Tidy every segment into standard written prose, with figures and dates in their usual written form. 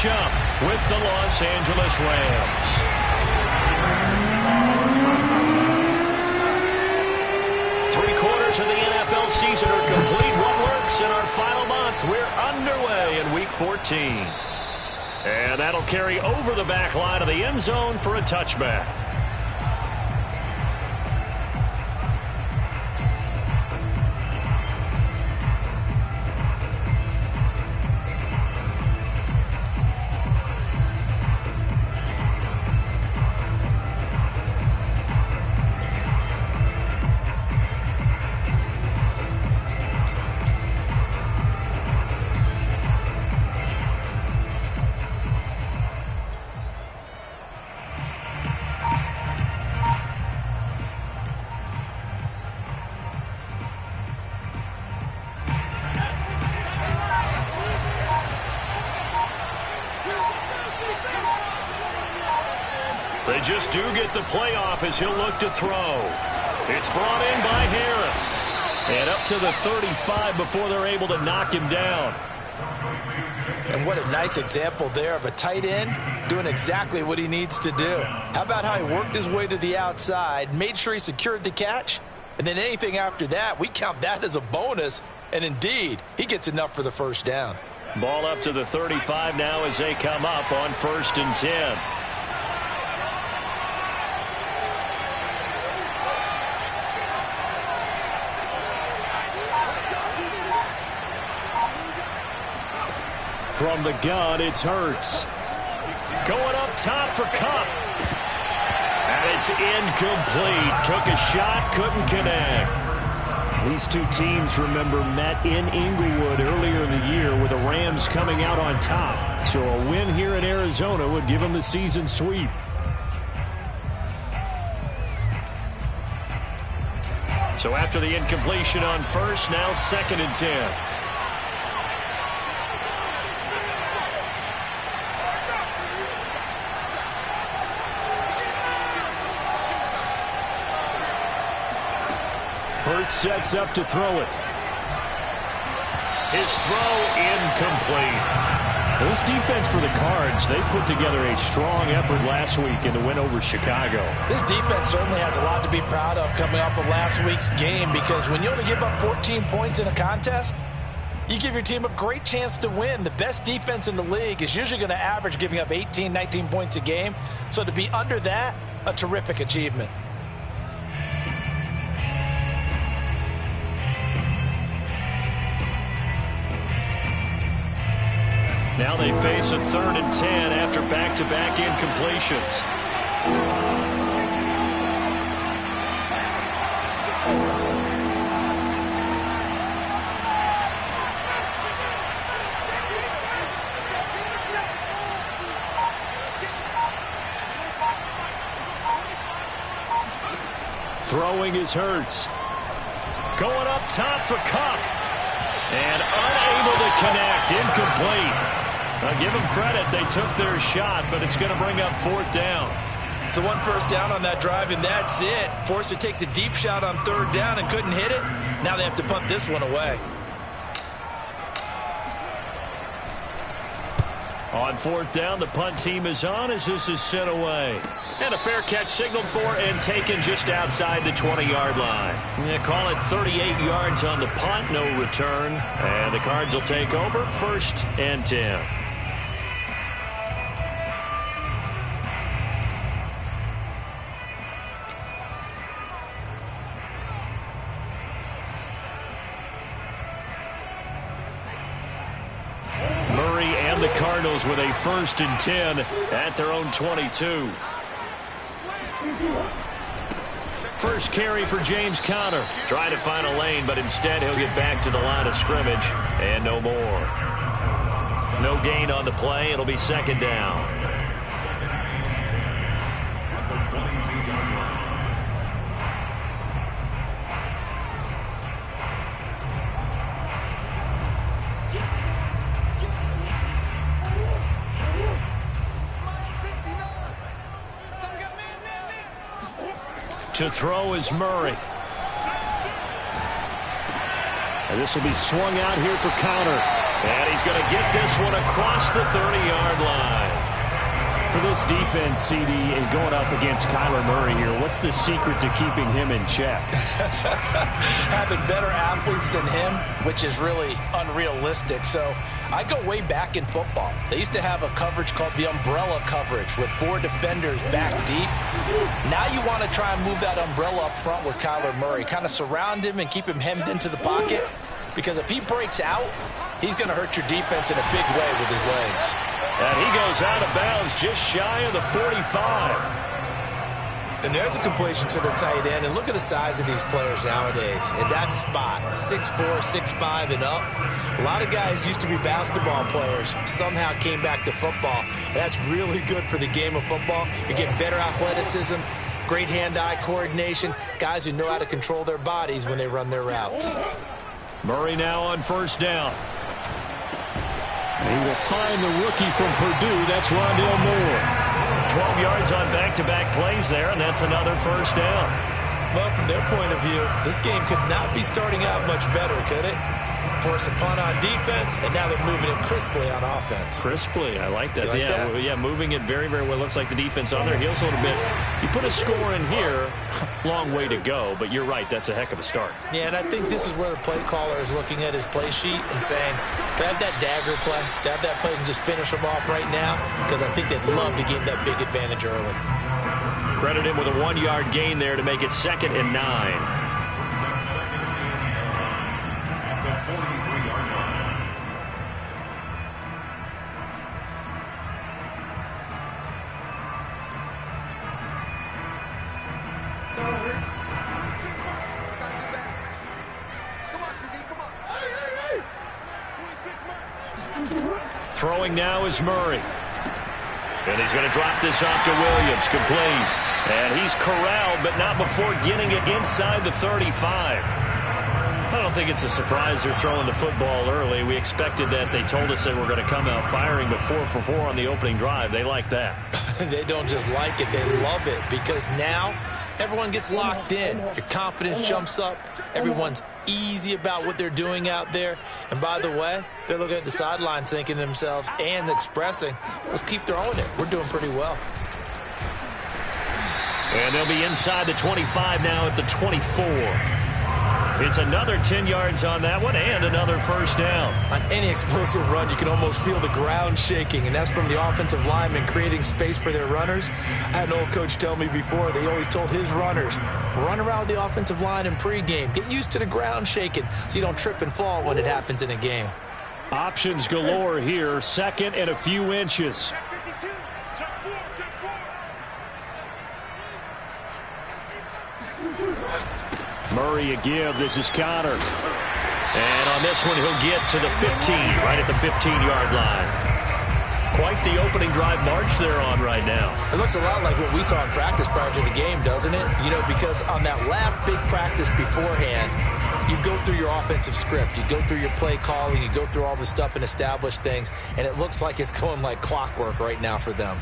matchup with the Los Angeles Rams. Three-quarters of the NFL season are complete. What works in our final month? We're underway in Week 14. And that'll carry over the back line of the end zone for a touchback. They just do get the playoff as he'll look to throw. It's brought in by Harris. And up to the 35 before they're able to knock him down. And what a nice example there of a tight end doing exactly what he needs to do. How about how he worked his way to the outside, made sure he secured the catch, and then anything after that, we count that as a bonus. And indeed, he gets enough for the first down. Ball up to the 35 now as they come up on 1st and 10. From the gun, it's Hurts. Going up top for Kupp. And it's incomplete. Took a shot, couldn't connect. These two teams, remember, met in Inglewood earlier in the year with the Rams coming out on top. So a win here in Arizona would give them the season sweep. So after the incompletion on first, now 2nd and 10. Hurts sets up to throw it. His throw incomplete. This defense for the Cards, they put together a strong effort last week in the win over Chicago. This defense certainly has a lot to be proud of coming off of last week's game, because when you only give up 14 points in a contest, you give your team a great chance to win. The best defense in the league is usually going to average giving up 18, 19 points a game. So to be under that, a terrific achievement. Now they face a 3rd and 10 after back-to-back incompletions. Throwing is Hurts. Going up top for Kupp. And unable to connect. Incomplete. I'll give them credit. They took their shot, but it's going to bring up 4th down. So 1 first down on that drive, and that's it. Forced to take the deep shot on 3rd down and couldn't hit it. Now they have to punt this one away. On 4th down, the punt team is on as this is sent away. And a fair catch signaled for and taken just outside the 20-yard line. Yeah, call it 38 yards on the punt, no return. And the Cards will take over 1st and 10. The Cardinals with a 1st and 10 at their own 22. First carry for James Conner. Trying to find a lane, but instead he'll get back to the line of scrimmage. And no more. No gain on the play. It'll be 2nd down. To throw is Murray. And this will be swung out here for Conner. And he's going to get this one across the 30-yard line. For this defense, CD, and going up against Kyler Murray here, what's the secret to keeping him in check? Having better athletes than him, which is really unrealistic. So I go way back in football. They used to have a coverage called the umbrella coverage with 4 defenders back deep. Now you want to try and move that umbrella up front with Kyler Murray. Kind of surround him and keep him hemmed into the pocket. Because if he breaks out, he's going to hurt your defense in a big way with his legs. And he goes out of bounds just shy of the 45. And there's a completion to the tight end. And look at the size of these players nowadays. At that spot, 6'4", 6'5", and up. A lot of guys used to be basketball players, somehow came back to football. And that's really good for the game of football. You're getting better athleticism, great hand-eye coordination, guys who know how to control their bodies when they run their routes. Murray now on first down. He will find the rookie from Purdue. That's Rondale Moore. 12 yards on back-to-back plays there, and that's another first down. Well, from their point of view, this game could not be starting out much better, could it? Force a punt on defense, and now they're moving it crisply on offense. Crisply, I like that. Like that? Yeah, moving it very, very well. Looks like the defense on their heels a little bit. You put a score in here, long way to go, but you're right, that's a heck of a start. Yeah, and I think this is where the play caller is looking at his play sheet and saying, to have that dagger play, to have that play and just finish them off right now, because I think they'd love to gain that big advantage early. Credit him with a 1-yard gain there to make it 2nd and 9. Throwing now is Murray. And he's going to drop this off to Williams, complete. And he's corralled, but not before getting it inside the 35. I don't think it's a surprise they're throwing the football early. We expected that. They told us they were going to come out firing, but 4 for 4 on the opening drive. They like that. They don't just like it, they love it, because now everyone gets locked in. Your confidence jumps up. Everyone's easy about what they're doing out there. And by the way, they're looking at the sideline thinking to themselves and expressing, let's keep throwing it. We're doing pretty well. And they'll be inside the 25 now at the 24. It's another 10 yards on that one and another first down. On any explosive run, you can almost feel the ground shaking, and that's from the offensive linemen creating space for their runners. I had an old coach tell me before, they always told his runners, run around the offensive line in pregame. Get used to the ground shaking so you don't trip and fall when it happens in a game. Options galore here, 2nd and a few inches. Murray a give. This is Connor. And on this one, he'll get to the 15, right at the 15-yard line. Quite the opening drive march they're on right now. It looks a lot like what we saw in practice prior to the game, doesn't it? You know, because on that last big practice beforehand, you go through your offensive script. You go through your play calling. You go through all the stuff and establish things. And it looks like it's going like clockwork right now for them.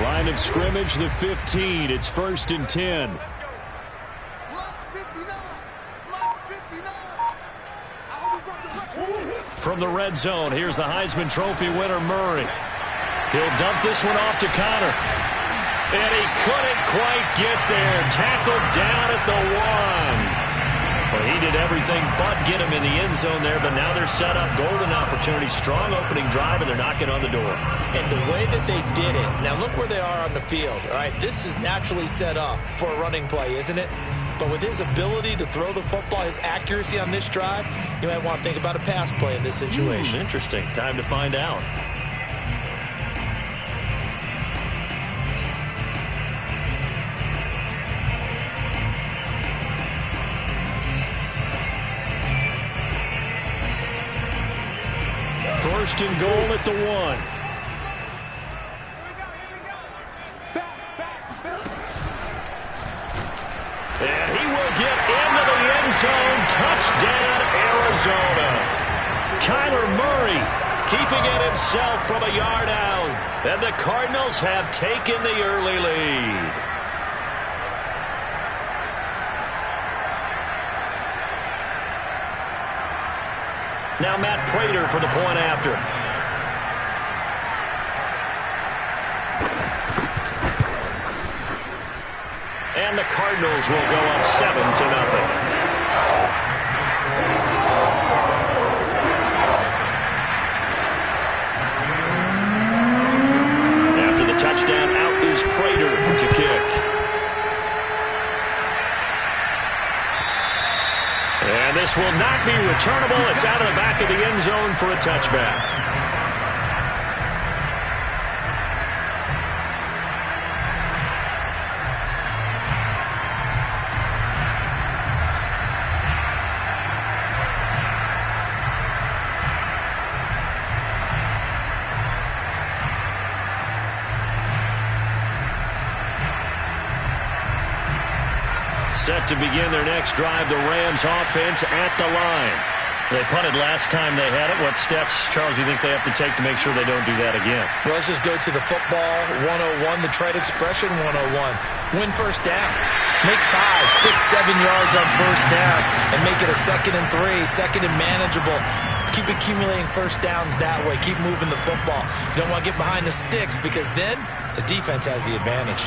Line of scrimmage, the 15. It's 1st and 10. From the red zone, here's the Heisman Trophy winner, Murray. He'll dump this one off to Connor. And he couldn't quite get there. Tackled down at the 1. Well, he did everything but get him in the end zone there, but now they're set up. Golden opportunity, strong opening drive, and they're knocking on the door. And the way that they did it, now look where they are on the field. All right, this is naturally set up for a running play, isn't it? But with his ability to throw the football, his accuracy on this drive, you might want to think about a pass play in this situation. Interesting. Time to find out. First and goal at the 1. And he will get into the end zone. Touchdown, Arizona. Kyler Murray keeping it himself from a yard out. And the Cardinals have taken the early lead. Now Matt Prater for the point after. And the Cardinals will go up 7-0. Touchdown, out is Prater to kick. And this will not be returnable. It's out of the back of the end zone for a touchback. Set to begin their next drive, the Rams offense at the line. They punted last time they had it. What steps, Charles, do you think they have to take to make sure they don't do that again? Well, let's just go to the football 101, the trade expression 101. Win first down. Make 5, 6, 7 yards on first down and make it a 2nd and 3, 2nd and manageable. Keep accumulating first downs that way. Keep moving the football. You don't want to get behind the sticks because then the defense has the advantage.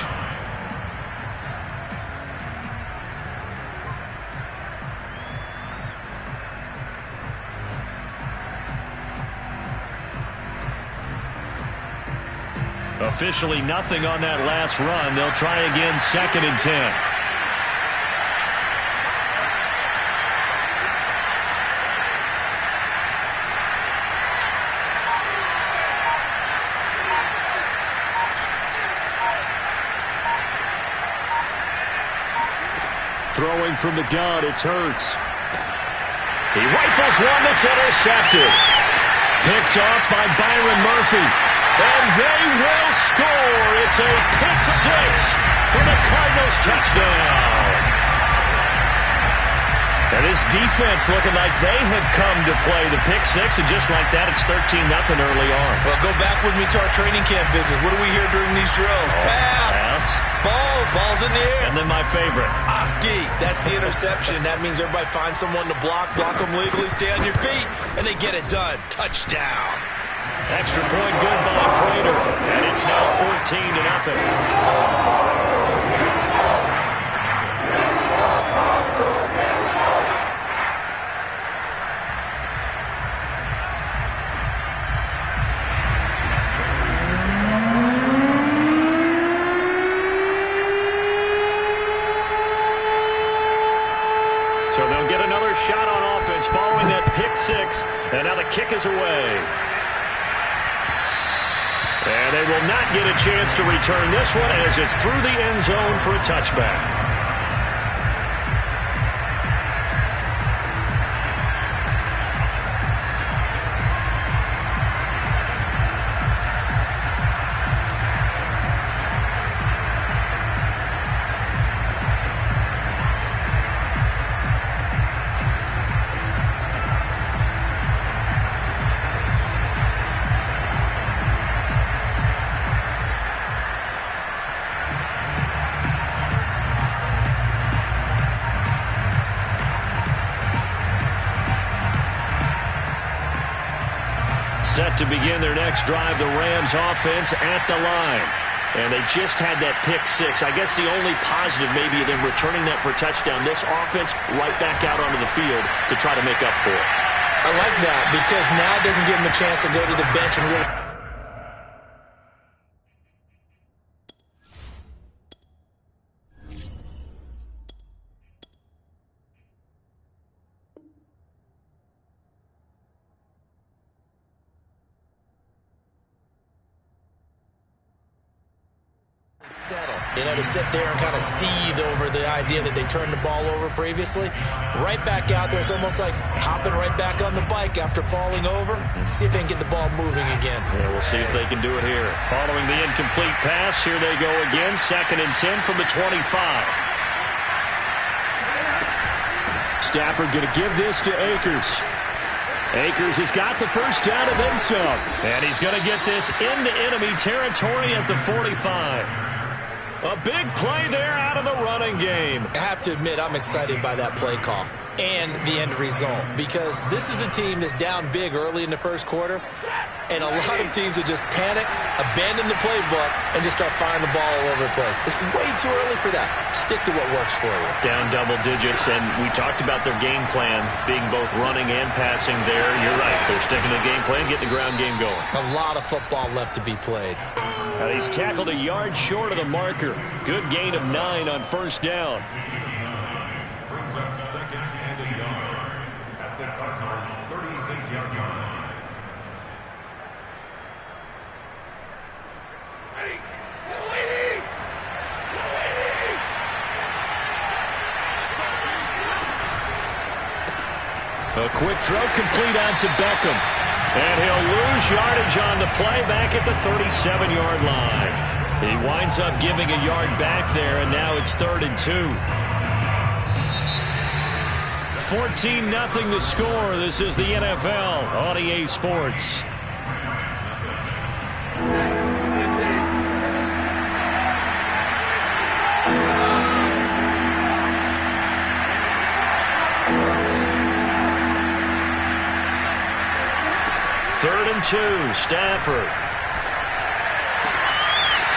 Officially nothing on that last run. They'll try again, 2nd and 10. Throwing from the gun, it's Hurts. He rifles one that's intercepted. Picked off by Byron Murphy. And they will score. It's a pick 6 for the Cardinals touchdown. And this defense looking like they have come to play the pick 6, and just like that, it's 13-0 early on. Well, go back with me to our training camp visit. What do we hear during these drills? Pass. Ball's in the air. And then my favorite. Oski. That's the interception. That means everybody finds someone to block them legally, stay on your feet, and they get it done. Touchdown. Extra point good by Prater, and it's now 14-0. So they'll get another shot on offense following that pick 6, and now the kick is away. And they will not get a chance to return this one as it's through the end zone for a touchback. Set to begin their next drive, the Rams offense at the line. And they just had that pick 6. I guess the only positive maybe of them returning that for a touchdown. This offense right back out onto the field to try to make up for it. I like that because now it doesn't give them a chance to go to the bench and really... to sit there and kind of seethe over the idea that they turned the ball over previously. Right back out there. It's almost like hopping right back on the bike after falling over. See if they can get the ball moving again. Yeah, we'll see if they can do it here. Following the incomplete pass, here they go again. 2nd and 10 from the 25. Stafford going to give this to Akers. Akers has got the first down and then some. And he's going to get this into enemy territory at the 45. A big play there out of the running game. I have to admit, I'm excited by that play call and the end result, because this is a team that's down big early in the first quarter, and a lot of teams will just panic, abandon the playbook, and just start firing the ball all over the place. It's way too early for that. Stick to what works for you. Down double digits, and we talked about their game plan being both running and passing there. You're right. They're sticking to the game plan, getting the ground game going. A lot of football left to be played. He's tackled a yard short of the marker. Good gain of 9 on first down. Brings up second and a yard at the Cardinals' 36-yard line. A quick throw complete on to Beckham. And he'll lose yardage on the play back at the 37-yard line. He winds up giving a yard back there, and now it's 3rd and 2. 14-0 the score. This is the NFL on EA Sports. Third and 2, Stafford.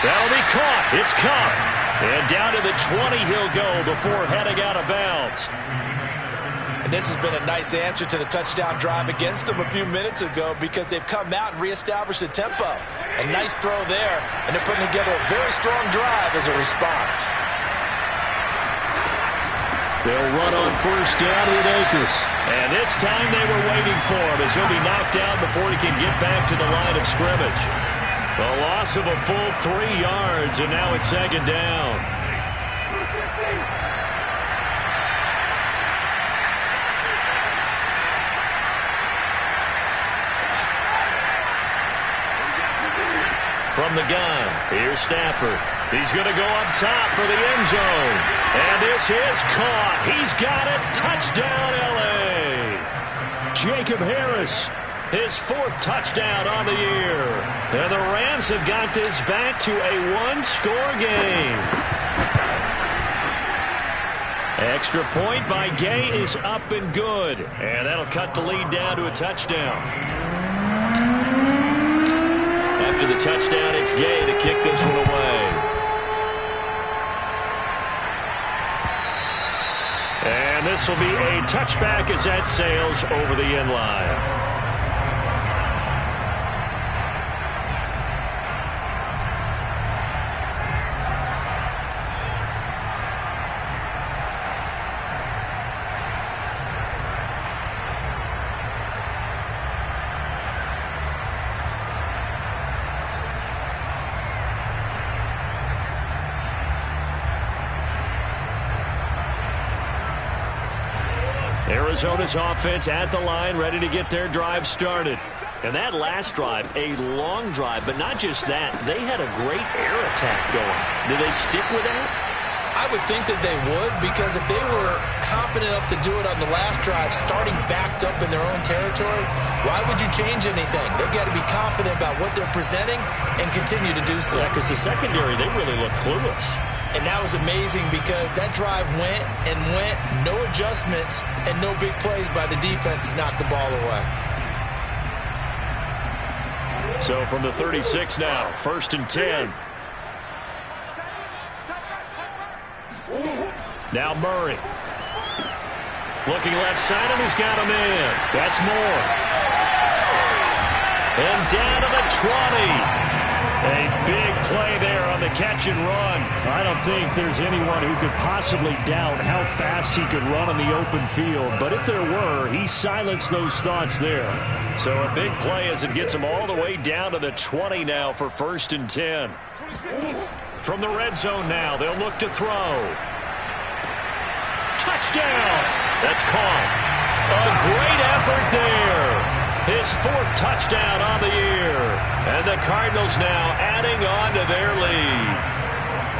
That'll be caught. It's caught. And down to the 20 he'll go before heading out of bounds. And this has been a nice answer to the touchdown drive against them a few minutes ago, because they've come out and reestablished the tempo. A nice throw there, and they're putting together a very strong drive as a response. They'll run on first down with Akers. And this time they were waiting for him, as he'll be knocked down before he can get back to the line of scrimmage. A loss of a full 3 yards, and now it's 2nd down. From the gun, here's Stafford. He's going to go up top for the end zone. And this is caught. He's got it. Touchdown, L.A. Jacob Harris, his 4th touchdown on the year. And the Rams have got this back to a 1-score game. Extra point by Gay is up and good. And that'll cut the lead down to a touchdown. After the touchdown, it's Gay to kick this one away. And this will be a touchback as that sails over the end line. Arizona's offense at the line, ready to get their drive started. And that last drive, a long drive, but not just that. They had a great air attack going. Do they stick with that? I would think that they would, because if they were confident enough to do it on the last drive, starting backed up in their own territory, why would you change anything? They've got to be confident about what they're presenting and continue to do so. Yeah, because the secondary, they really look clueless. And that was amazing, because that drive went and went, no adjustments, and no big plays by the defense to knock the ball away. So from the 36 now, 1st and 10. Now Murray. Looking left side, and he's got him in. That's Moore. And down to the 20. A big play there on the catch and run. I don't think there's anyone who could possibly doubt how fast he could run on the open field. But if there were, he silenced those thoughts there. So a big play as it gets him all the way down to the 20 now for 1st and 10. From the red zone now, they'll look to throw. Touchdown! That's caught. A great effort there. His 4th touchdown on the year. And the Cardinals now adding on to their lead.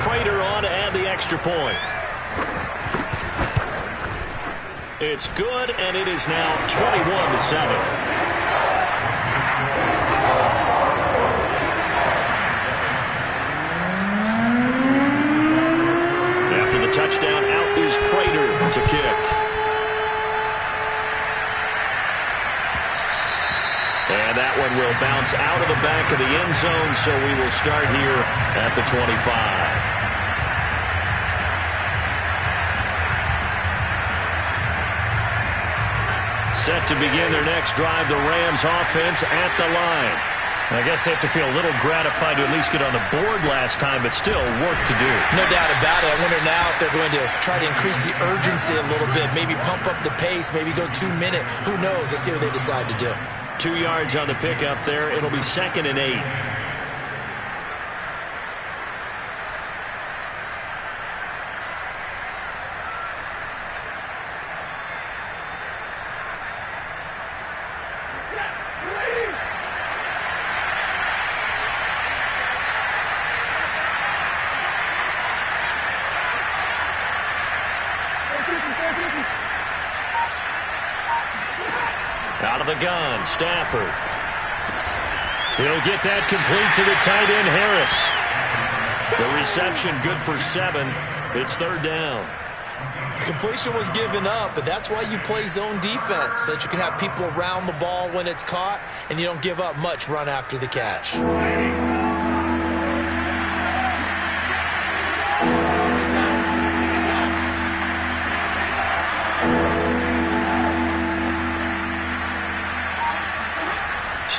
Prater on to add the extra point. It's good, and it is now 21-7. that one will bounce out of the back of the end zone, so we will start here at the 25. Set to begin their next drive, the Rams offense at the line. I guess they have to feel a little gratified to at least get on the board last time, but still work to do. No doubt about it. I wonder now if they're going to try to increase the urgency a little bit, maybe pump up the pace, maybe go 2 minute. Who knows? Let's see what they decide to do. 2 yards on the pickup there. It'll be 2nd and 8. Out of the gun, Stafford. He'll get that complete to the tight end, Harris. The reception good for 7. It's 3rd down. Completion was given up, but that's why you play zone defense, so that you can have people around the ball when it's caught, and you don't give up much run after the catch.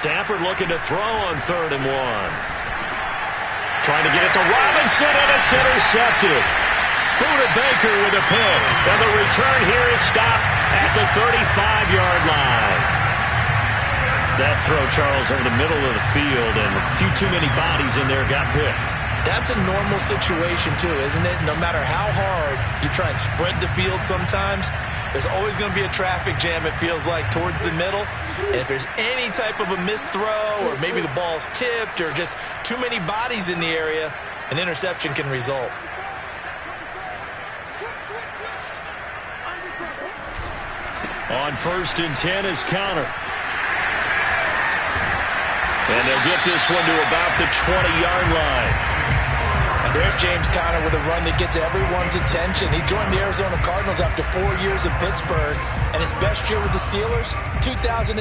Stafford looking to throw on 3rd and 1. Trying to get it to Robinson, and it's intercepted. Buda Baker with a pick. And the return here is stopped at the 35-yard line. That throw, Charles, over the middle of the field, and a few too many bodies in there got picked. That's a normal situation, too, isn't it? No matter how hard you try and spread the field sometimes, there's always going to be a traffic jam, it feels like, towards the middle. And if there's any type of a missed throw, or maybe the ball's tipped, or just too many bodies in the area, an interception can result. On 1st and 10 is Conner. And they'll get this one to about the 20-yard line. And there's James Conner with a run that gets everyone's attention. He joined the Arizona Cardinals after 4 years of Pittsburgh, and his best year with the Steelers, 2018,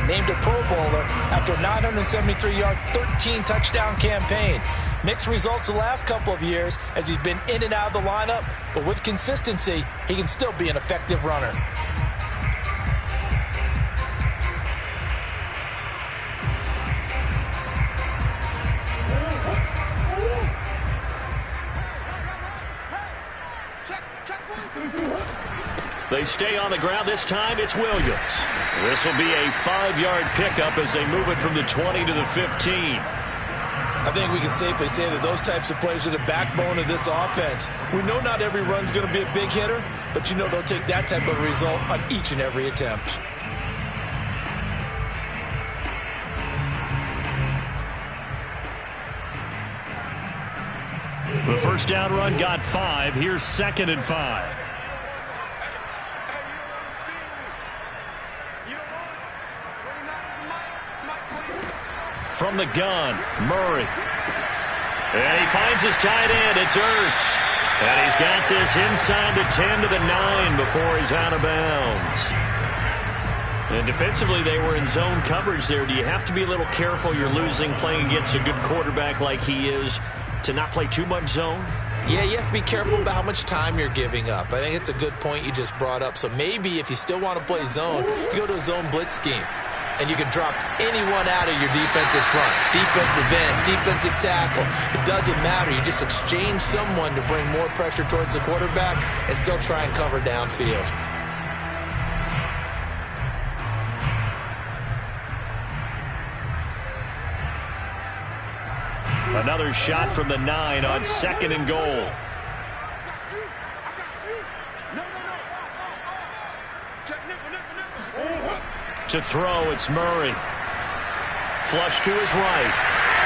named a Pro Bowler after a 973-yard, 13-touchdown campaign. Mixed results the last couple of years as he's been in and out of the lineup, but with consistency, he can still be an effective runner. They stay on the ground. This time it's Williams. This will be a 5-yard pickup as they move it from the 20 to the 15. I think we can safely say that those types of plays are the backbone of this offense. We know not every run's going to be a big hitter, but you know they'll take that type of result on each and every attempt. The first down run got 5. Here's 2nd and 5. From the gun, Murray. And he finds his tight end. It's Ertz. And he's got this inside the 10 to the 9 before he's out of bounds. And defensively, they were in zone coverage there. Do you have to be a little careful? You're losing playing against a good quarterback like he is to not play too much zone? Yeah, you have to be careful about how much time you're giving up. I think it's a good point you just brought up. So maybe if you still want to play zone, you go to a zone blitz scheme. And you can drop anyone out of your defensive front. Defensive end, defensive tackle. It doesn't matter. You just exchange someone to bring more pressure towards the quarterback and still try and cover downfield. Another shot from the 9 on 2nd and goal. To throw, it's Murray. Flush to his right.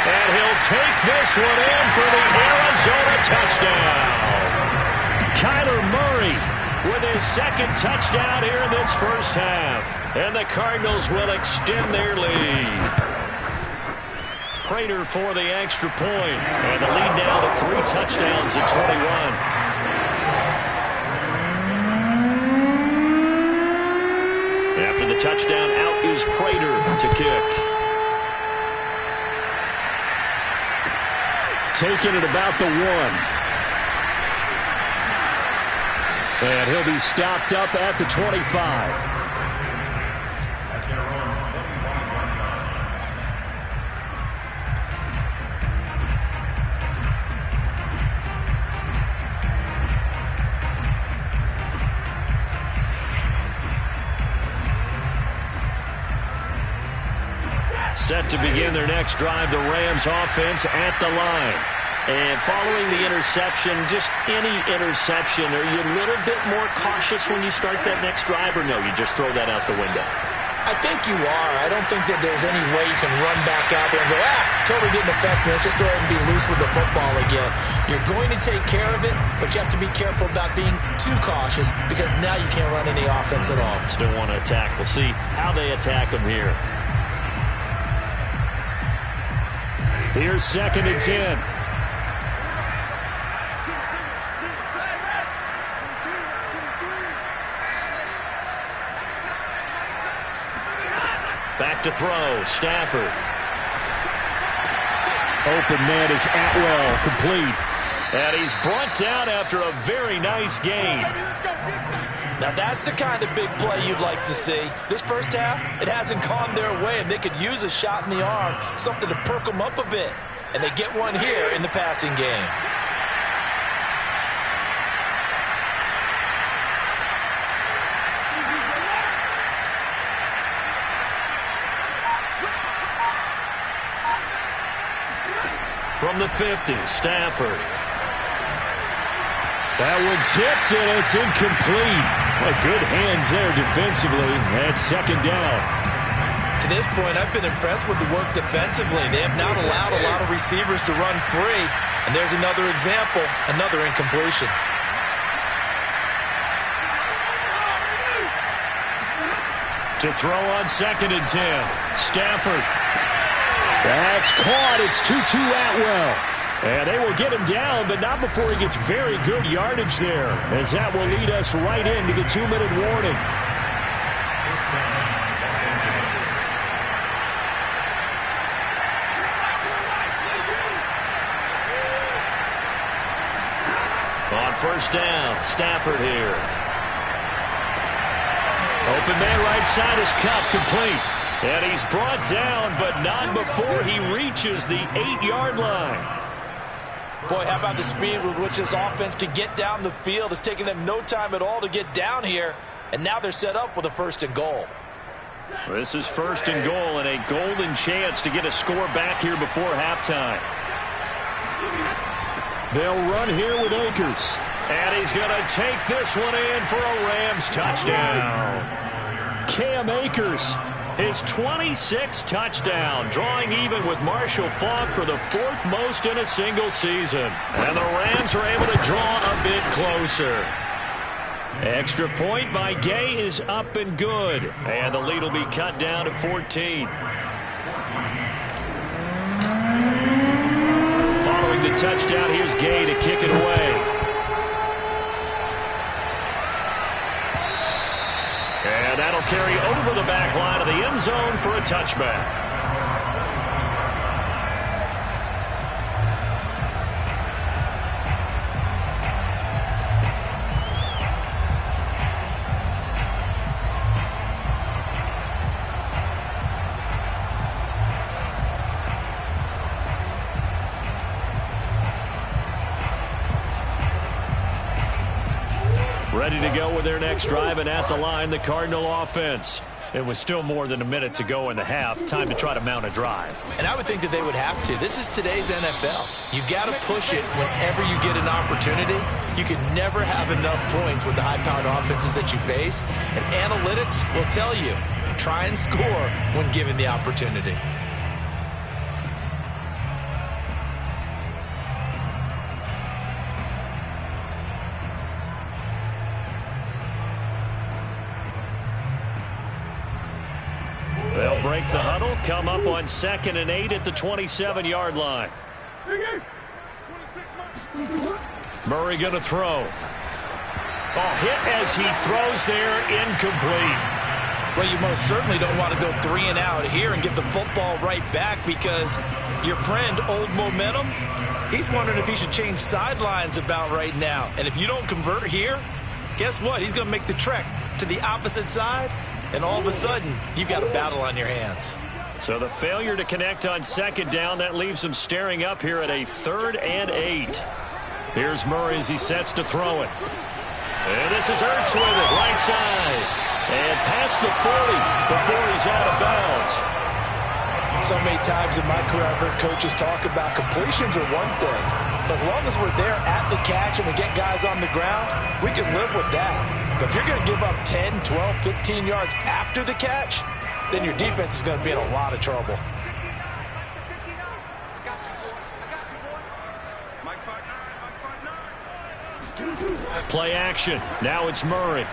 And he'll take this one in for the Arizona touchdown. Kyler Murray with his 2nd touchdown here in this first half. And the Cardinals will extend their lead. Prater for the extra point. And the lead now to 3 touchdowns at 21. After the touchdown, out is Prater to kick. taken at about the 1. And he'll be stopped up at the 25. Set to begin their next drive, the Rams offense at the line. And following the interception, just any interception, are you a little bit more cautious when you start that next drive, or no, you just throw that out the window? I think you are. I don't think that there's any way you can run back out there and go, totally didn't affect me. Let's just go ahead and be loose with the football again. You're going to take care of it, but you have to be careful about being too cautious because now you can't run any offense at all. Still want to attack. We'll see how they attack them here. Here's 2nd and 10. Back to throw, Stafford. Open man is Atwell, complete. And he's brought down after a very nice gain. Now that's the kind of big play you'd like to see. This first half, it hasn't gone their way, and they could use a shot in the arm, something to perk them up a bit. And they get one here in the passing game. From the 50, Stafford. That one tipped, and it's incomplete. Good hands there defensively at 2nd down. To this point, I've been impressed with the work defensively. They have not allowed a lot of receivers to run free. And there's another example, another incompletion. To throw on 2nd and 10, Stafford. That's caught. It's 2-2 Atwell. And they will get him down, but not before he gets very good yardage there, as that will lead us right into the 2-minute warning. On 1st down, Stafford here. Open man right side is cut, complete. And he's brought down, but not before he reaches the 8-yard line. Boy, how about the speed with which this offense can get down the field? It's taken them no time at all to get down here. And now they're set up with a 1st and goal. This is 1st and goal and a golden chance to get a score back here before halftime. They'll run here with Akers. And he's going to take this one in for a Rams touchdown. Cam Akers, his 26th touchdown, drawing even with Marshall Faulk for the 4th most in a single season. And the Rams are able to draw a bit closer. Extra point by Gay is up and good. And the lead will be cut down to 14. Following the touchdown, here's Gay to kick it away. And that'll carry over the back line of the end zone for a touchback. Ready to go with their next drive, and at the line, the Cardinal offense. It was still more than a minute to go in the half. Time to try to mount a drive. And I would think that they would have to. This is today's NFL. You got to push it whenever you get an opportunity. You can never have enough points with the high-powered offenses that you face. And analytics will tell you, try and score when given the opportunity. They'll break the huddle, come up on 2nd and 8 at the 27-yard line. Murray going to throw. Hit as he throws there, incomplete. Well, you most certainly don't want to go 3 and out here and get the football right back, because your friend, Old Momentum, he's wondering if he should change sidelines about right now. And if you don't convert here, guess what? He's going to make the trek to the opposite side, and all of a sudden, you've got a battle on your hands. So the failure to connect on second down, that leaves him staring up here at a 3rd and 8. Here's Murray as he sets to throw it. And this is Ertz with it, right side. And past the 40 before he's out of bounds. So many times in my career, I've heard coaches talk about completions are one thing. But as long as we're there at the catch and we get guys on the ground, we can live with that. But if you're going to give up 10, 12, 15 yards after the catch, then your defense is going to be in a lot of trouble. Play action. Now it's Murray.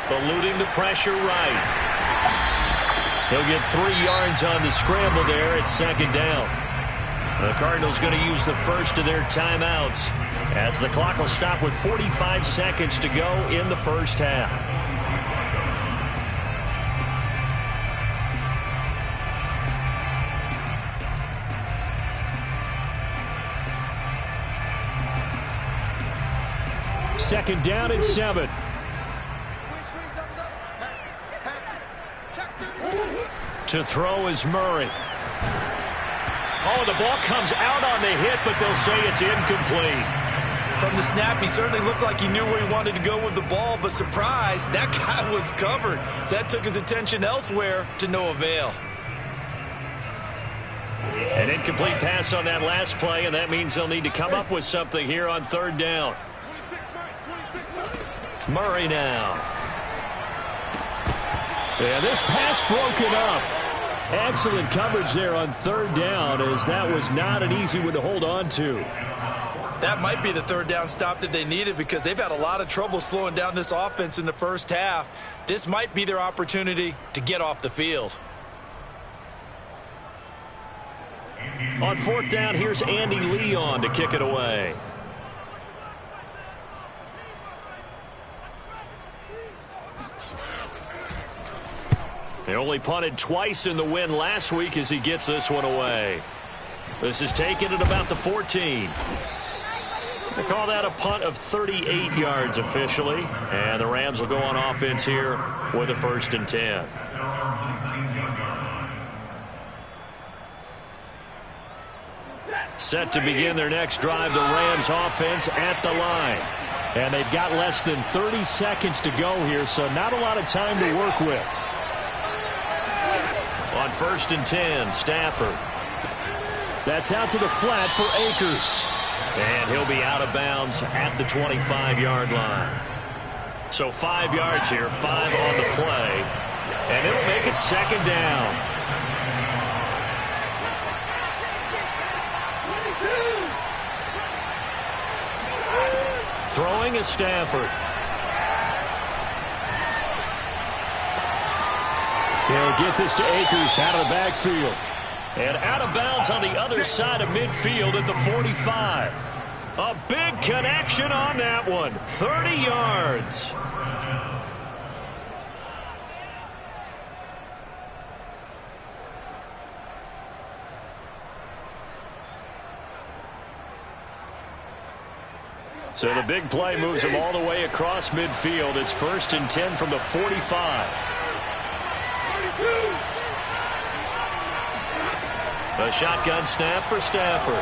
Eluding the pressure right. He'll get 3 yards on the scramble there at second down. The Cardinals going to use the first of their timeouts as the clock will stop with 45 seconds to go in the first half. Second down and 7. To throw is Murray. Oh, the ball comes out on the hit, but they'll say it's incomplete. From the snap, he certainly looked like he knew where he wanted to go with the ball, but surprise, that guy was covered. So that took his attention elsewhere to no avail. An incomplete pass on that last play, and that means they'll need to come up with something here on 3rd down. Murray now. And this pass broken up. Excellent coverage there on 3rd down, as that was not an easy one to hold on to. That might be the 3rd down stop that they needed, because they've had a lot of trouble slowing down this offense in the first half. This might be their opportunity to get off the field. On 4th down, here's Andy Leon to kick it away. They only punted twice in the win last week as he gets this one away. This is taken at about the 14. They call that a punt of 38 yards officially. And the Rams will go on offense here with a 1st and 10. Set to begin their next drive, the Rams offense at the line. And they've got less than 30 seconds to go here, so not a lot of time to work with. On 1st and 10, Stafford. That's out to the flat for Akers. And he'll be out of bounds at the 25-yard line. So 5 yards here, 5 on the play. And it'll make it 2nd down. Throwing is Stafford. He'll get this to Akers out of the backfield. And out of bounds on the other side of midfield at the 45. A big connection on that one. 30 yards. So the big play moves him all the way across midfield. It's 1st and 10 from the 45. A shotgun snap for Stafford.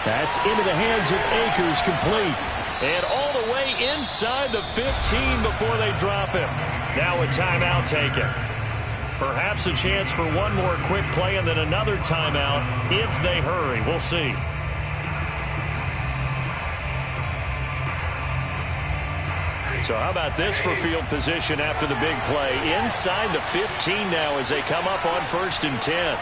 That's into the hands of Akers, complete. And all the way inside the 15 before they drop him. Now a timeout taken. Perhaps a chance for one more quick play and then another timeout if they hurry. We'll see. So how about this for field position after the big play? Inside the 15 now as they come up on 1st and 10.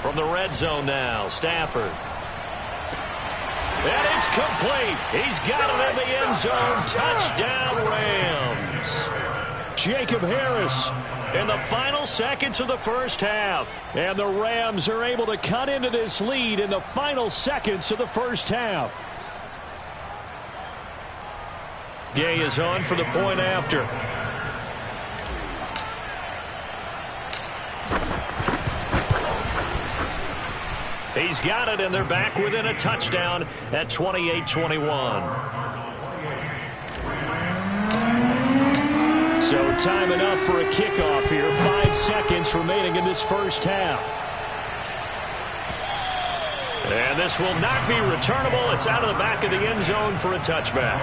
From the red zone now, Stafford. And it's complete. He's got it in the end zone. Touchdown, Rams. Jacob Harris in the final seconds of the first half. And the Rams are able to cut into this lead in the final seconds of the first half. Gay is on for the point after. He's got it, and they're back within a touchdown at 28-21. So time enough for a kickoff here. 5 seconds remaining in this first half. And this will not be returnable. It's out of the back of the end zone for a touchback.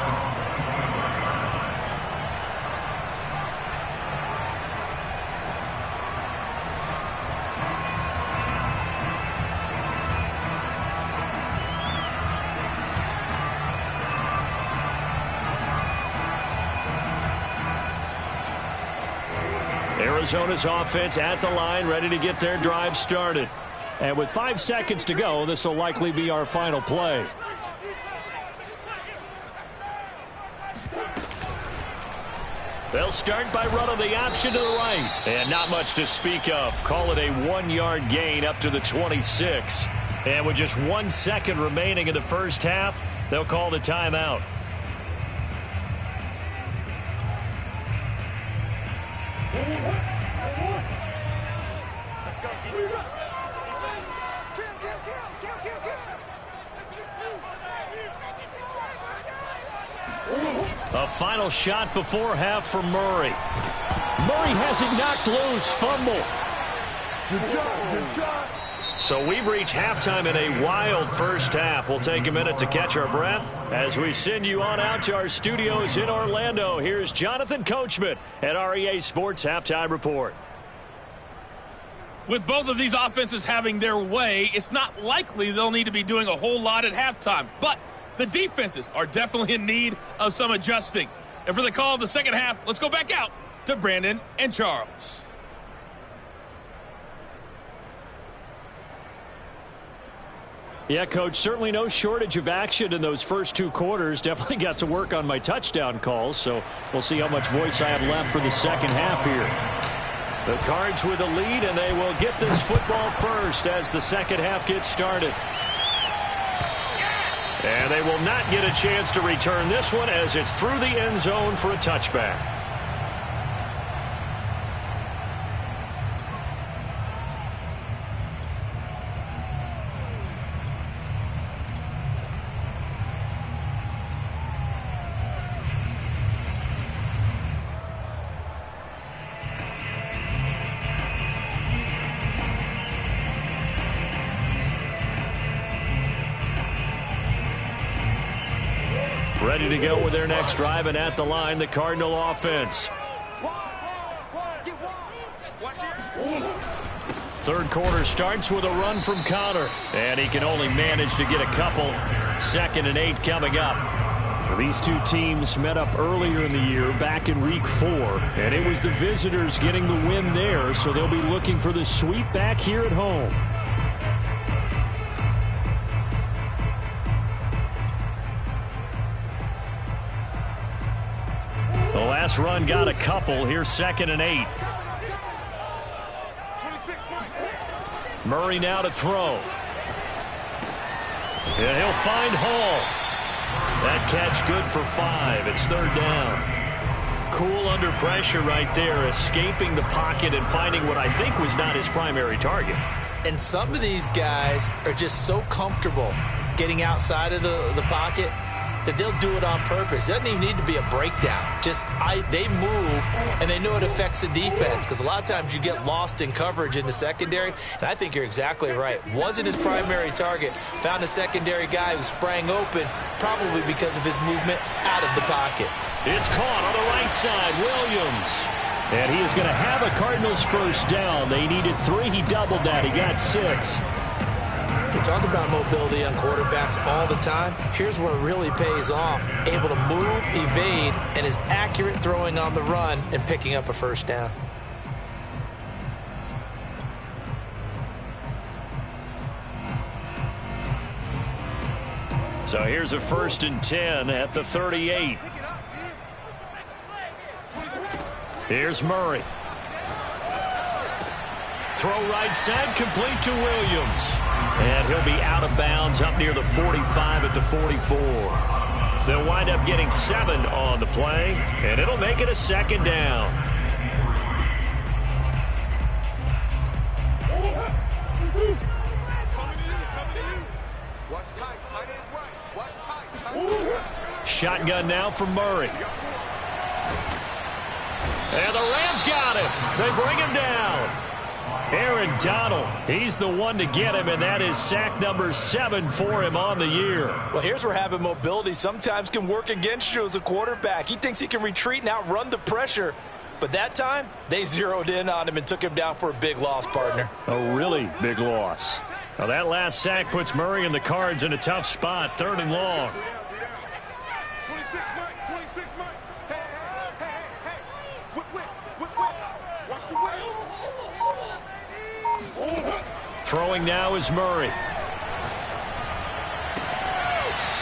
Arizona's offense at the line, ready to get their drive started. And with 5 seconds to go, this will likely be our final play. They'll start by running the option to the right. And not much to speak of. Call it a 1-yard gain up to the 26. And with just 1 second remaining in the first half, they'll call the timeout. A final shot before half for Murray. Murray has it knocked loose. Fumble. Good job. So we've reached halftime in a wild first half. We'll take a minute to catch our breath as we send you on out to our studios in Orlando. Here's Jonathan Coachman at REA Sports Halftime Report. With both of these offenses having their way, it's not likely they'll need to be doing a whole lot at halftime. But the defenses are definitely in need of some adjusting. And for the call of the second half, let's go back out to Brandon and Charles. Yeah, Coach, certainly no shortage of action in those first 2 quarters. Definitely got to work on my touchdown calls, so we'll see how much voice I have left for the second half here. The Cards with a lead, and they will get this football first as the second half gets started. And they will not get a chance to return this one as it's through the end zone for a touchback. Ready to go with their next drive, and at the line, the Cardinal offense. Third quarter starts with a run from Connor, and he can only manage to get a couple. 2nd and 8 coming up. These two teams met up earlier in the year, back in week 4, and it was the visitors getting the win there, so they'll be looking for the sweep back here at home. The last run got a couple. Here's 2nd and 8. Murray now to throw. And he'll find Hall. That catch good for 5. It's 3rd down. Cool under pressure right there, escaping the pocket and finding what I think was not his primary target. And some of these guys are just so comfortable getting outside of the pocket that they'll do it on purpose. It doesn't even need to be a breakdown. They move, and they know it affects the defense, because a lot of times you get lost in coverage in the secondary, and I think you're exactly right. Wasn't his primary target. Found a secondary guy who sprang open, probably because of his movement out of the pocket. It's caught on the right side, Williams. And he is going to have a Cardinals first down. They needed 3. He doubled that. He got 6. We talk about mobility on quarterbacks all the time. Here's where it really pays off. Able to move, evade, and is accurate throwing on the run and picking up a first down. So here's a 1st and 10 at the 38. Here's Murray. Throw right side, complete to Williams. And he'll be out of bounds up near the 45 at the 44. They'll wind up getting 7 on the play, and it'll make it a 2nd down. Shotgun now from Murray. And the Rams got him. They bring him down. Aaron Donald, he's the one to get him, and that is sack number 7 for him on the year. Well, here's where having mobility sometimes can work against you as a quarterback. He thinks he can retreat and outrun the pressure. But that time, they zeroed in on him and took him down for a big loss, partner. A really big loss. Now that last sack puts Murray and the Cards in a tough spot, 3rd and long. Throwing now is Murray.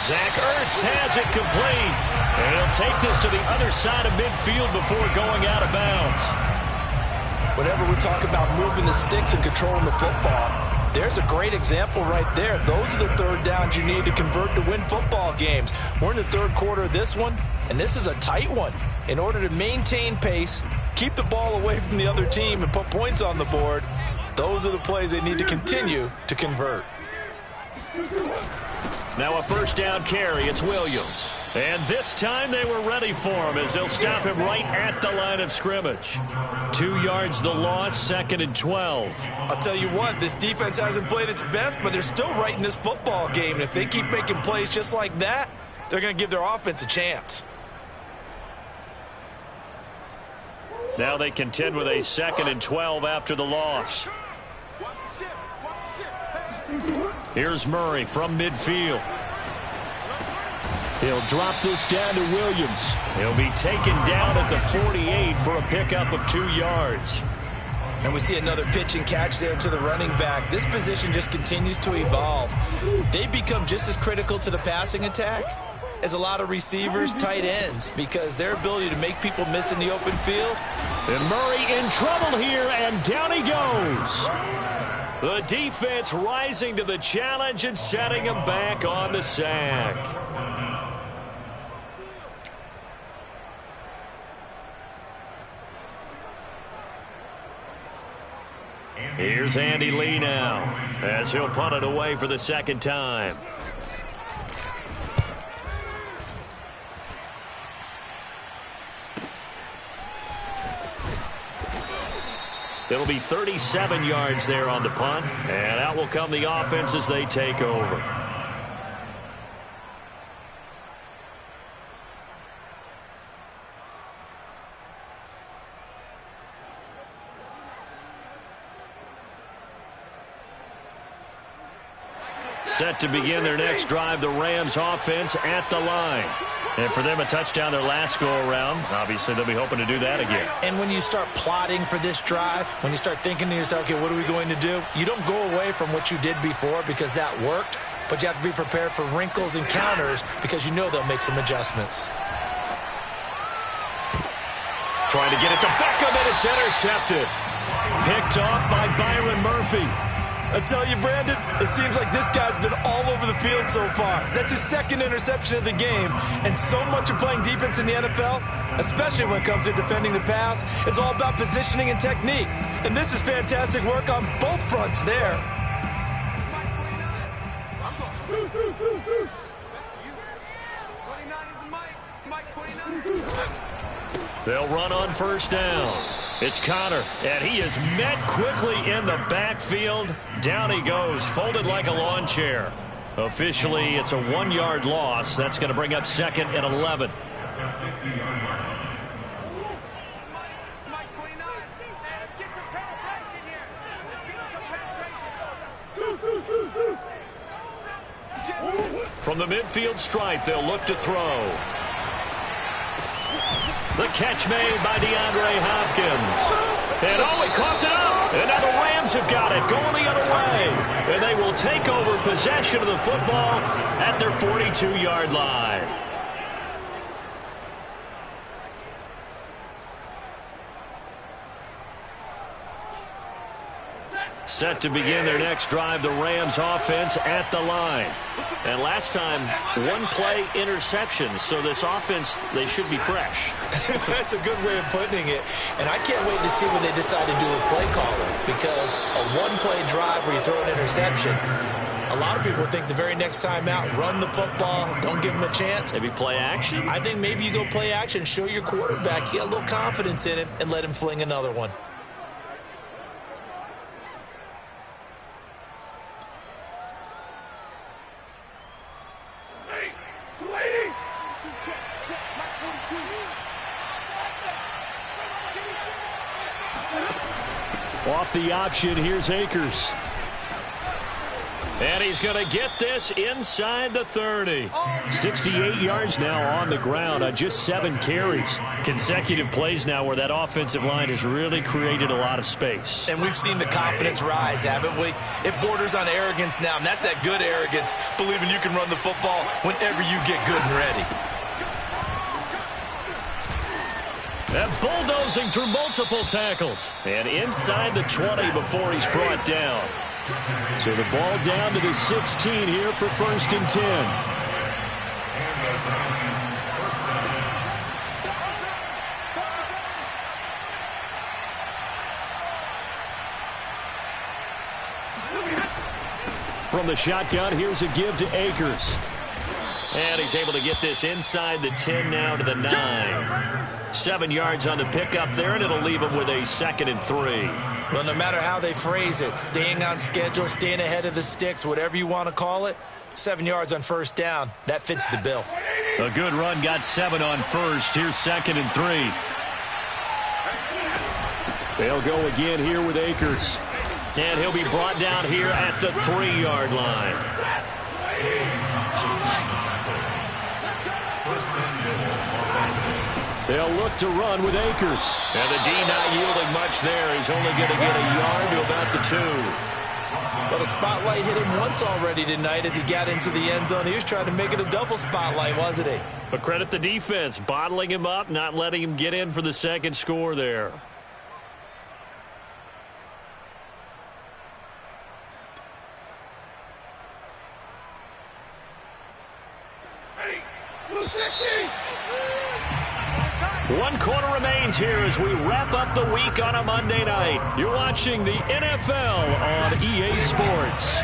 Zach Ertz has it complete. And he'll take this to the other side of midfield before going out of bounds. Whenever we talk about moving the sticks and controlling the football, there's a great example right there. Those are the 3rd downs you need to convert to win football games. We're in the 3rd quarter of this one, and this is a tight one. In order to maintain pace, keep the ball away from the other team, and put points on the board, those are the plays they need to continue to convert. Now a 1st down carry. It's Williams. And this time they were ready for him as they'll stop him right at the line of scrimmage. 2 yards the loss, 2nd and 12. I'll tell you what, this defense hasn't played its best, but they're still right in this football game. And if they keep making plays just like that, they're going to give their offense a chance. Now they contend with a 2nd and 12 after the loss. Here's Murray from midfield. He'll drop this down to Williams. He'll be taken down at the 48 for a pickup of 2 yards. And we see another pitch and catch there to the running back. This position just continues to evolve. They become just as critical to the passing attack as a lot of receivers, tight ends, because their ability to make people miss in the open field. And Murray in trouble here, and down he goes. The defense rising to the challenge and setting him back on the sack. Here's Andy Lee now as he'll punt it away for the 2nd time. It'll be 37 yards there on the punt, and out will come the offense as they take over. Set to begin their next drive, the Rams offense at the line. And for them, a touchdown their last go-around. Obviously, they'll be hoping to do that again. And when you start plotting for this drive, when you start thinking to yourself, okay, what are we going to do? You don't go away from what you did before because that worked, but you have to be prepared for wrinkles and counters because you know they'll make some adjustments. Trying to get it to Beckham, and it's intercepted. Picked off by Byron Murphy. I tell you, Brandon, it seems like this guy's been all over the field so far. That's his 2nd interception of the game. And so much of playing defense in the NFL, especially when it comes to defending the pass, is all about positioning and technique. And this is fantastic work on both fronts there. They'll run on 1st down. It's Connor, and he is met quickly in the backfield. Down he goes, folded like a lawn chair. Officially, it's a 1-yard loss. That's going to bring up 2nd and 11. From the midfield stripe, they'll look to throw. The catch made by DeAndre Hopkins. And he coughed it up. And now the Rams have got it, going the other way. And they will take over possession of the football at their 42-yard line. Set to begin their next drive, the Rams offense at the line. And last time, one-play interception, so this offense, they should be fresh. That's a good way of putting it. And I can't wait to see what they decide to do with play calling, because a one-play drive where you throw an interception, a lot of people think the very next time out, run the football, don't give them a chance. Maybe play action? I think maybe you go play action, show your quarterback, get a little confidence in him, and let him fling another one. Off the option, here's Akers. And he's going to get this inside the 30. 68 yards now on the ground on just 7 carries. Consecutive plays now where that offensive line has really created a lot of space. And we've seen the confidence rise, haven't we? It borders on arrogance now, and that's that good arrogance, believing you can run the football whenever you get good and ready. And bulldozing through multiple tackles. And inside the 20 before he's brought down. So the ball down to the 16 here for 1st and 10. From the shotgun, here's a give to Akers. And he's able to get this inside the 10 now to the 9. 7 yards on the pickup there, and it'll leave him with a 2nd and 3. Well, no matter how they phrase it, staying on schedule, staying ahead of the sticks, whatever you want to call it, 7 yards on 1st down, that fits the bill. A good run, got 7 on 1st. Here's 2nd and 3. They'll go again here with Akers. And he'll be brought down here at the 3-yard line. They'll look to run with Akers. And the D not yielding much there. He's only going to get a yard to about the 2. Well, the spotlight hit him once already tonight as he got into the end zone. He was trying to make it a double spotlight, wasn't he? But credit the defense, bottling him up, not letting him get in for the 2nd score there. One quarter remains here as we wrap up the week on a Monday night. You're watching the NFL on EA Sports.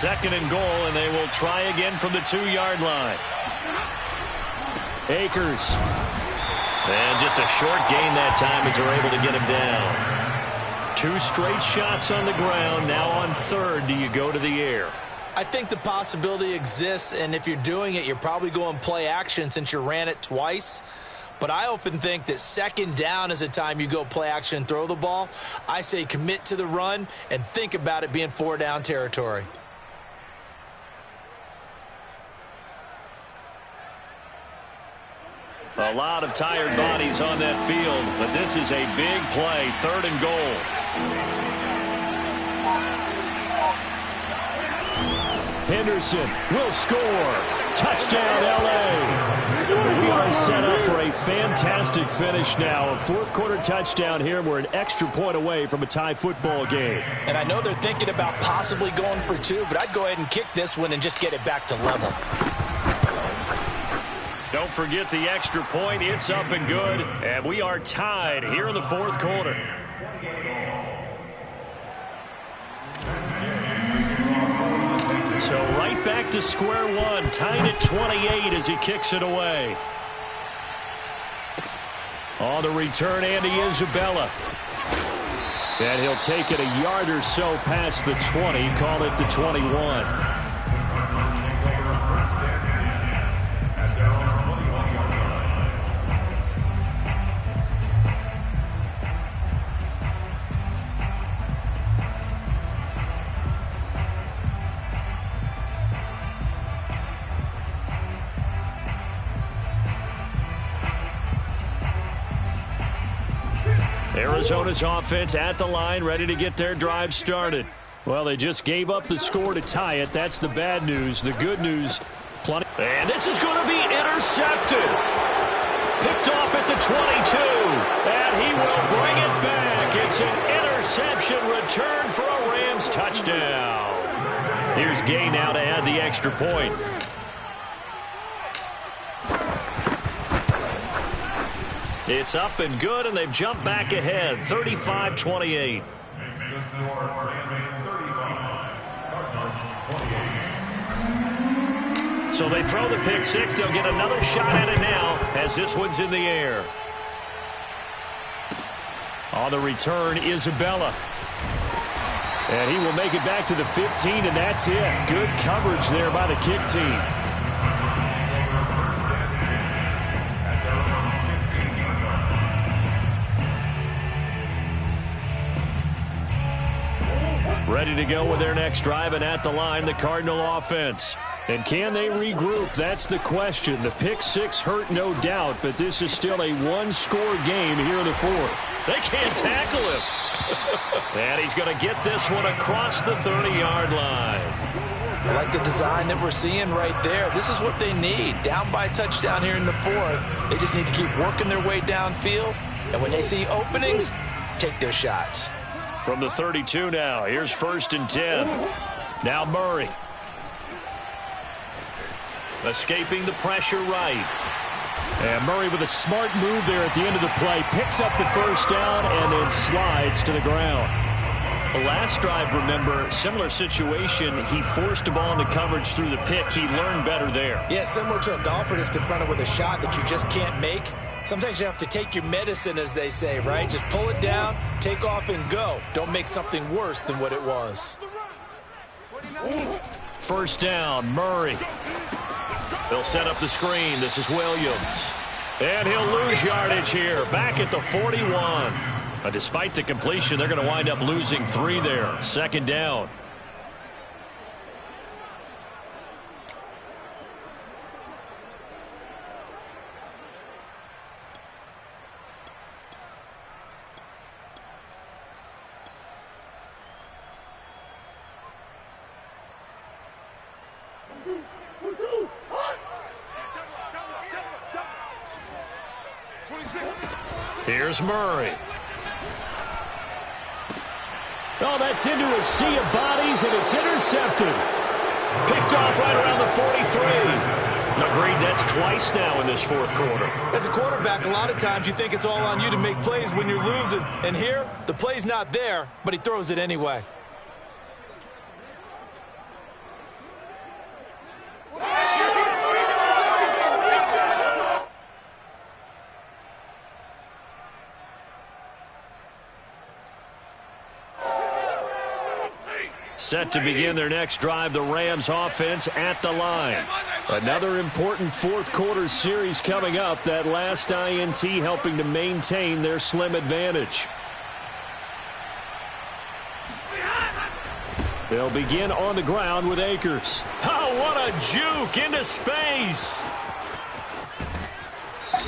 2nd and goal, and they will try again from the 2-yard line. Akers. And just a short gain that time as they're able to get him down. 2 straight shots on the ground. Now on 3rd, do you go to the air? I think the possibility exists, and if you're doing it, you're probably going play action since you ran it twice. But I often think that 2nd down is a time you go play action and throw the ball. I say commit to the run and think about it being 4-down territory. A lot of tired bodies on that field, but this is a big play, 3rd and goal. Henderson will score. Touchdown, L.A. We are set up for a fantastic finish now. A 4th quarter touchdown here. We're an extra point away from a tie football game. And I know they're thinking about possibly going for 2, but I'd go ahead and kick this one and just get it back to level. Don't forget the extra point. It's up and good. And we are tied here in the 4th quarter. So right back to square one, tied at 28 as he kicks it away. On the return, Andy Isabella. And he'll take it a yard or so past the 20, call it the 21. Arizona's offense at the line, ready to get their drive started. Well, they just gave up the score to tie it. That's the bad news. The good news, plenty. And this is going to be intercepted. Picked off at the 22. And he will bring it back. It's an interception return for a Rams touchdown. Here's Gay now to add the extra point. It's up and good, and they've jumped back ahead, 35-28. So they throw the pick six. They'll get another shot at it now as this one's in the air. On the return, Isabella. And he will make it back to the 15, and that's it. Good coverage there by the kick team. Ready to go with their next drive, and at the line, the Cardinal offense. And can they regroup? That's the question. The pick six hurt, no doubt, but this is still a one-score game here in the fourth. They can't tackle him. And he's going to get this one across the 30-yard line. I like the design that we're seeing right there. This is what they need. Down by a touchdown here in the fourth. They just need to keep working their way downfield. And when they see openings, take their shots. From the 32 now, here's 1st and 10. Now Murray. Escaping the pressure right. And Murray with a smart move there at the end of the play. Picks up the first down and then slides to the ground. The last drive, remember, similar situation. He forced a ball into coverage through the pick. He learned better there. Yeah, similar to a golfer that's confronted with a shot that you just can't make. Sometimes you have to take your medicine, as they say, right? Just pull it down, take off, and go. Don't make something worse than what it was. First down, Murray. They'll set up the screen. This is Williams. And he'll lose yardage here. Back at the 41. Despite the completion, they're going to wind up losing 3 there. 2nd down. Here's Murray. Oh, that's into a sea of bodies, and it's intercepted. Picked off right around the 43. Agreed, that's twice now in this fourth quarter. As a quarterback, a lot of times you think it's all on you to make plays when you're losing. And here, the play's not there, but he throws it anyway. Set to begin their next drive, the Rams offense at the line. Another important fourth quarter series coming up. That last INT helping to maintain their slim advantage. They'll begin on the ground with Akers. Oh, what a juke into space.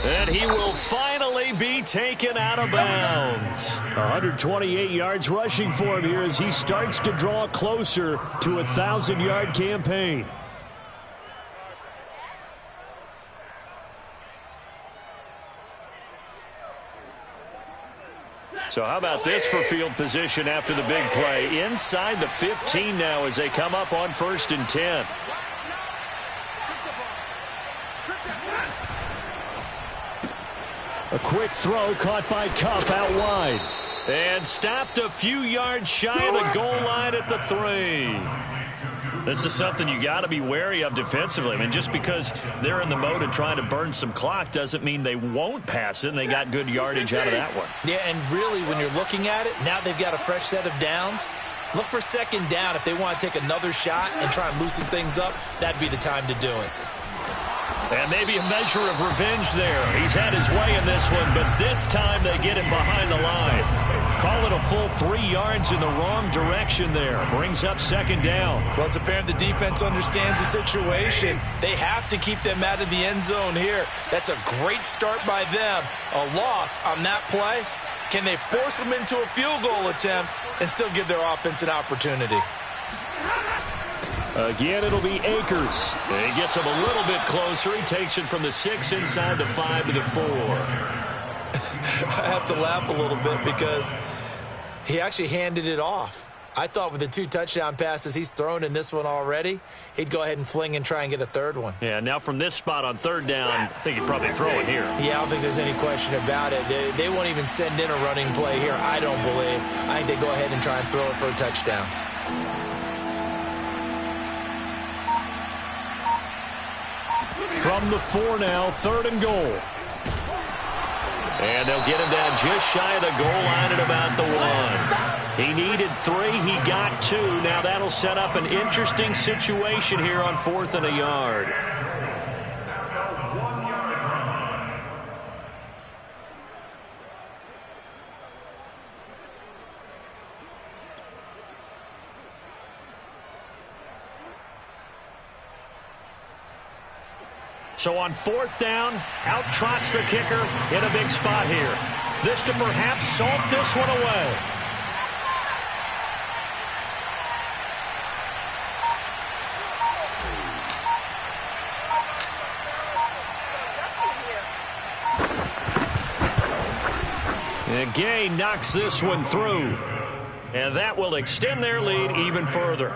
And he will finally be taken out of bounds. 128 yards rushing for him here as he starts to draw closer to a 1,000-yard campaign. So how about this for field position after the big play? Inside the 15 now as they come up on 1st and 10. A quick throw caught by Cup out wide. And stopped a few yards shy of the goal line at the 3. This is something you got to be wary of defensively. I mean, just because they're in the mode of trying to burn some clock doesn't mean they won't pass it, and they got good yardage out of that one. Yeah, and really, when you're looking at it, now they've got a fresh set of downs. Look for 2nd down if they want to take another shot and try and loosen things up. That'd be the time to do it. And maybe a measure of revenge there. He's had his way in this one, but this time they get him behind the line. Call it a full 3 yards in the wrong direction there. Brings up 2nd down. Well, it's apparent the defense understands the situation. They have to keep them out of the end zone here. That's a great start by them. A loss on that play. Can they force them into a field goal attempt? and still give their offense an opportunity. Again, it'll be Akers. And he gets him a little bit closer. He takes it from the 6 inside the 5 to the 4. I have to laugh a little bit because he actually handed it off. I thought with the 2 touchdown passes he's thrown in this one already, he'd go ahead and fling and try and get a third one. Yeah, now from this spot on 3rd down, I think he'd probably throw it here. Yeah, I don't think there's any question about it. They won't even send in a running play here, I don't believe. I think they go ahead and try and throw it for a touchdown. From the 4 now, 3rd and goal. And they'll get him down just shy of the goal line at about the 1. He needed 3. He got 2. Now that'll set up an interesting situation here on 4th and a yard. So on 4th down, out trots the kicker in a big spot here. This to perhaps salt this one away. And Gay knocks this one through. And that will extend their lead even further.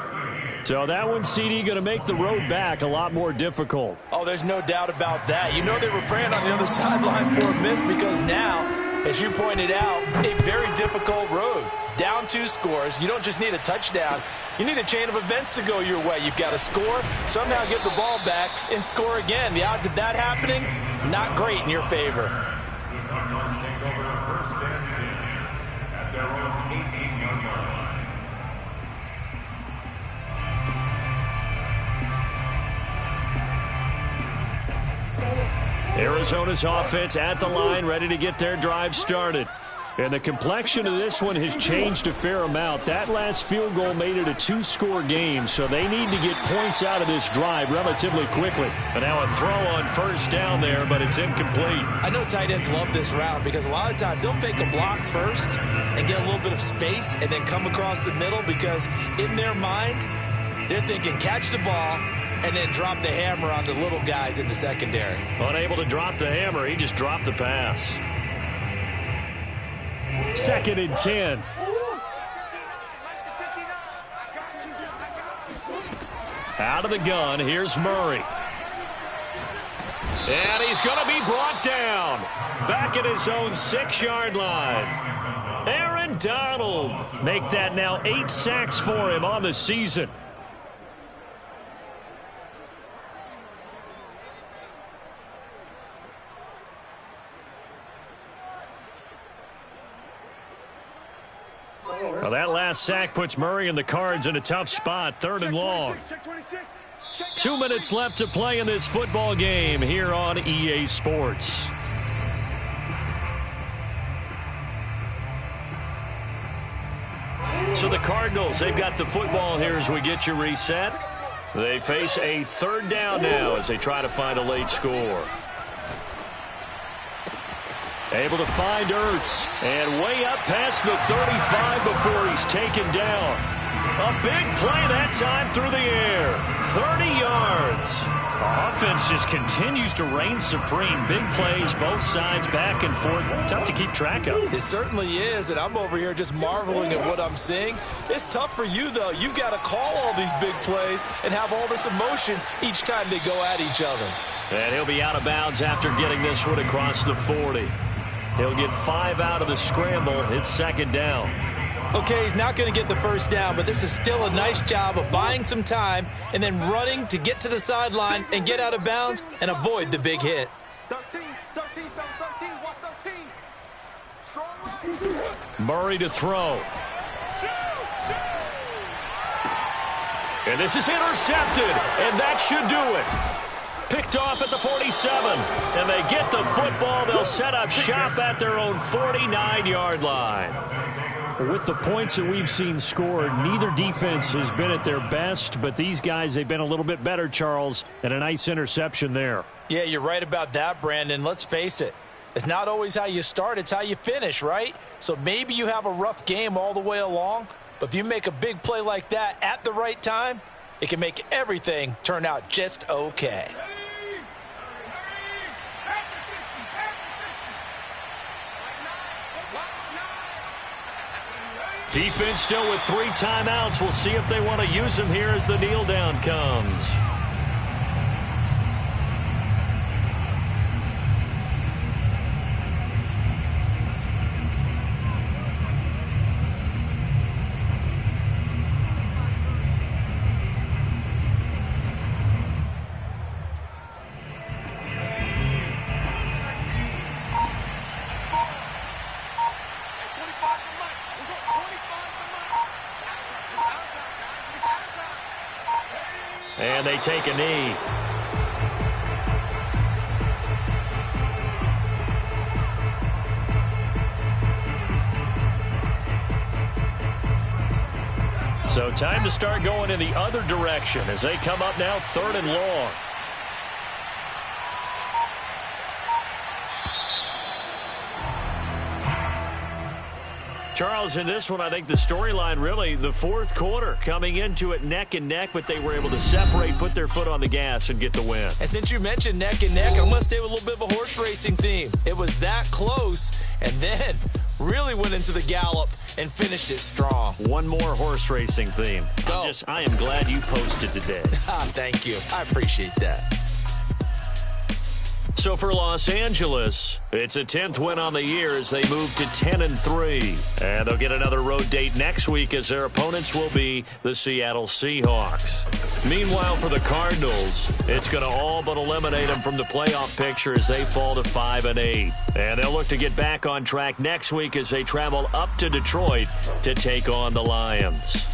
So that one, CD, going to make the road back a lot more difficult. Oh, there's no doubt about that. You know they were praying on the other sideline for a miss because now, as you pointed out, a very difficult road. Down 2 scores. You don't just need a touchdown. You need a chain of events to go your way. You've got to score, somehow get the ball back, and score again. The odds of that happening, not great in your favor. The Cardinals take over 1st and 10 at their own 18-yard line. Arizona's offense at the line, ready to get their drive started. And the complexion of this one has changed a fair amount. That last field goal made it a 2-score game, so they need to get points out of this drive relatively quickly. And now a throw on 1st down there, but it's incomplete. I know tight ends love this route because a lot of times they'll fake a block first and get a little bit of space and then come across the middle because in their mind, they're thinking catch the ball and then drop the hammer on the little guys in the secondary. Unable to drop the hammer, he just dropped the pass. 2nd and 10. Out of the gun, here's Murray. And he's going to be brought down. Back at his own 6-yard line. Aaron Donald. Make that now 8 sacks for him on the season. Well, that last sack puts Murray and the Cards in a tough spot, 3rd and long. 2 minutes left to play in this football game here on EA Sports. So the Cardinals, they've got the football here as we get you reset. They face a 3rd down now as they try to find a late score. Able to find Ertz, and way up past the 35 before he's taken down. A big play that time through the air. 30 yards. The offense just continues to reign supreme. Big plays, both sides, back and forth. Tough to keep track of. It certainly is, and I'm over here just marveling at what I'm seeing. It's tough for you, though. You've got to call all these big plays and have all this emotion each time they go at each other. And he'll be out of bounds after getting this one across the 40. He'll get 5 out of the scramble. It's 2nd down. Okay, he's not going to get the 1st down, but this is still a nice job of buying some time and then running to get to the sideline and get out of bounds and avoid the big hit. 13, watch 13. Strong right. Murray to throw. And this is intercepted, and that should do it. Picked off at the 47, and they get the football. They'll set up shop at their own 49-yard line. With the points that we've seen scored, neither defense has been at their best, but these guys, they've been a little bit better, Charles, and a nice interception there. Yeah, you're right about that, Brandon. Let's face it. It's not always how you start, it's how you finish, right? So maybe you have a rough game all the way along, but if you make a big play like that at the right time, it can make everything turn out just okay. Defense still with 3 timeouts. We'll see if they want to use them here as the kneel down comes. And they take a knee. So time to start going in the other direction as they come up now 3rd and long. Charles, in this one, I think the storyline really, the 4th quarter, coming into it neck and neck, but they were able to separate, put their foot on the gas, and get the win. And since you mentioned neck and neck, I'm going to stay with a little bit of a horse racing theme. It was that close, and then really went into the gallop and finished it strong. One more horse racing theme. Go. I am glad you posted today. Thank you. I appreciate that. So for Los Angeles, it's a 10th win on the year as they move to 10-3. And they'll get another road date next week as their opponents will be the Seattle Seahawks. Meanwhile, for the Cardinals, it's going to all but eliminate them from the playoff picture as they fall to 5-8. And they'll look to get back on track next week as they travel up to Detroit to take on the Lions.